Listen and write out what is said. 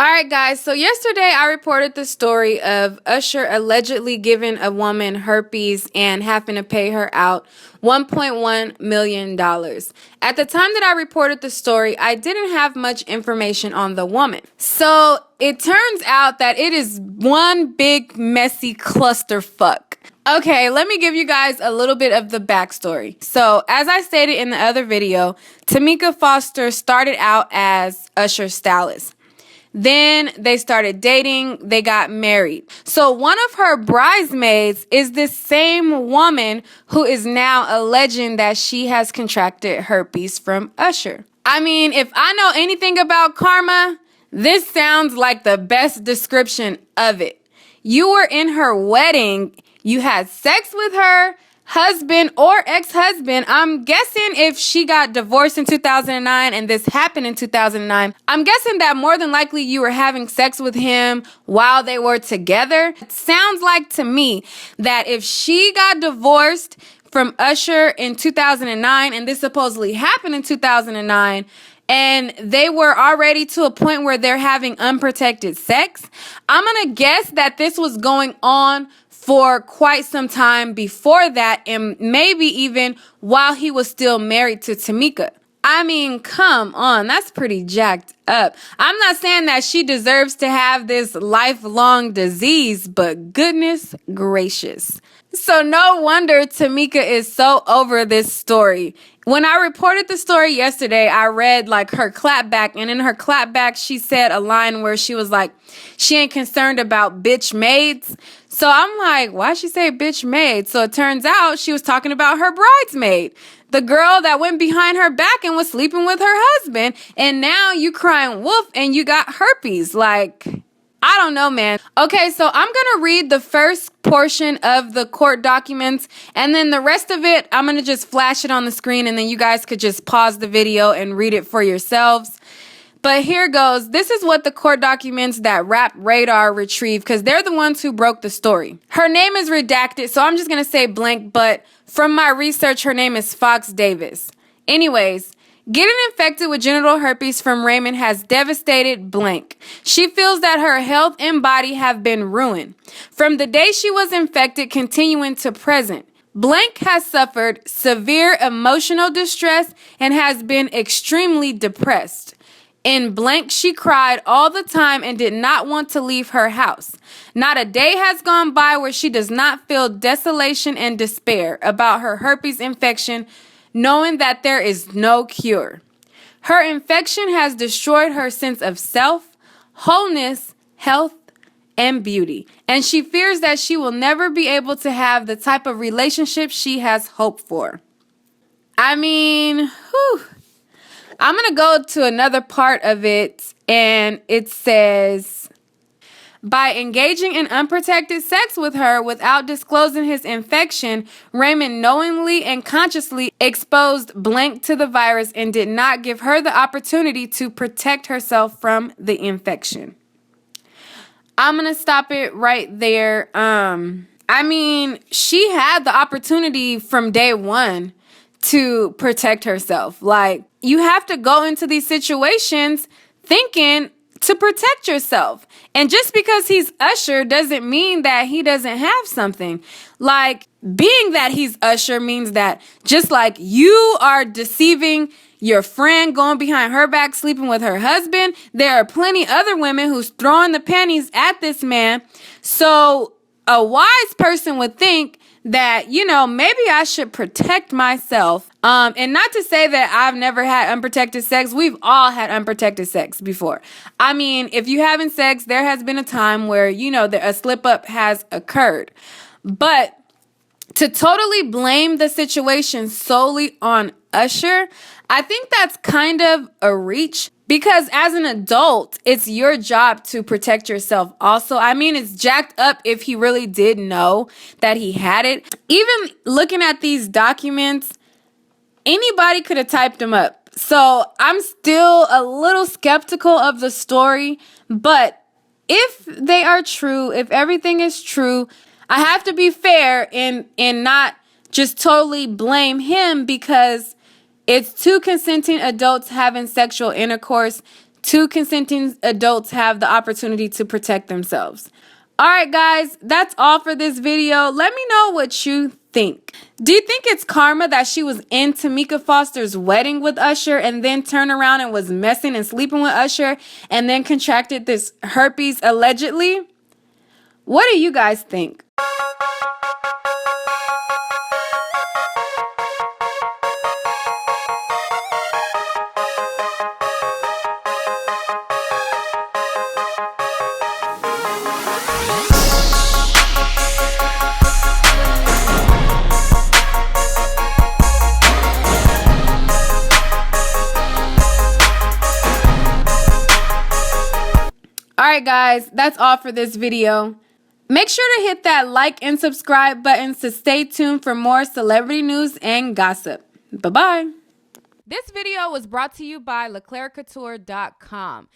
All right, guys. So yesterday I reported the story of Usher allegedly giving a woman herpes and having to pay her out $1.1 million. At the time that I reported the story, I didn't have much information on the woman. So it turns out that it is one big messy clusterfuck. Okay, let me give you guys a little bit of the backstory. So, as I stated in the other video, Tamika Foster started out as Usher's stylist. Then they started dating, they got married. So one of her bridesmaids is this same woman who is now alleging that she has contracted herpes from Usher. I mean, if I know anything about karma, this sounds like the best description of it. You were in her wedding, you had sex with her husband or ex-husband. I'm guessing if she got divorced in 2009 and this happened in 2009, I'm guessing that more than likely you were having sex with him while they were together. It sounds like to me that if she got divorced from Usher in 2009 and this supposedly happened in 2009, and they were already to a point where they're having unprotected sex, I'm going to guess that this was going on for quite some time before that, and maybe even while he was still married to Tamika. I mean, come on, that's pretty jacked up. I'm not saying that she deserves to have this lifelong disease, but goodness gracious. So no wonder Tamika is so over this story. When I reported the story yesterday, I read like her clapback, and in her clapback, she said a line where she was like, she ain't concerned about bitch maids. So I'm like, why'd she say bitch maid? So it turns out she was talking about her bridesmaid, the girl that went behind her back and was sleeping with her husband. And now you crying wolf and you got herpes. Like, I don't know, man. Okay, so I'm going to read the first portion of the court documents, and then the rest of it, I'm going to just flash it on the screen, and then you guys could just pause the video and read it for yourselves. But here goes. This is what the court documents that Rap Radar retrieved, because they're the ones who broke the story. Her name is redacted, so I'm just going to say blank, but from my research, her name is Fox Davis. Anyways, getting infected with genital herpes from Raymond has devastated blank. She feels that her health and body have been ruined. From the day she was infected, continuing to present. Blank has suffered severe emotional distress and has been extremely depressed. In blank, she cried all the time and did not want to leave her house. Not a day has gone by where she does not feel desolation and despair about her herpes infection, knowing that there is no cure. Her infection has destroyed her sense of self, wholeness, health, and beauty, and she fears that she will never be able to have the type of relationship she has hoped for. I mean, I'm going to go to another part of it, and it says, by engaging in unprotected sex with her without disclosing his infection, Raymond knowingly and consciously exposed blank to the virus and did not give her the opportunity to protect herself from the infection. I'm going to stop it right there. I mean, she had the opportunity from day one to protect herself. Like, you have to go into these situations thinking to protect yourself. And just because he's Usher doesn't mean that he doesn't have something. Like, being that he's Usher means that just like you are deceiving your friend, going behind her back, sleeping with her husband, there are plenty other women who's throwing the panties at this man. So a wise person would think that, you know, maybe I should protect myself. And not to say that I've never had unprotected sex. We've all had unprotected sex before. I mean, if you having sex, there has been a time where, you know, a slip up has occurred. But to totally blame the situation solely on Usher, I think that's kind of a reach. Because as an adult, it's your job to protect yourself also. I mean, it's jacked up if he really did know that he had it. Even looking at these documents, anybody could have typed them up. So I'm still a little skeptical of the story. But if they are true, if everything is true, I have to be fair and not just totally blame him, because it's two consenting adults having sexual intercourse. two consenting adults have the opportunity to protect themselves. All right, guys, that's all for this video. Let me know what you think. Do you think it's karma that she was in Tamika Foster's wedding with Usher and then turned around and was messing and sleeping with Usher and then contracted this herpes allegedly? What do you guys think? Alright guys, that's all for this video. Make sure to hit that like and subscribe buttons to stay tuned for more celebrity news and gossip. Bye-bye. This video was brought to you by LeClairCouture.com.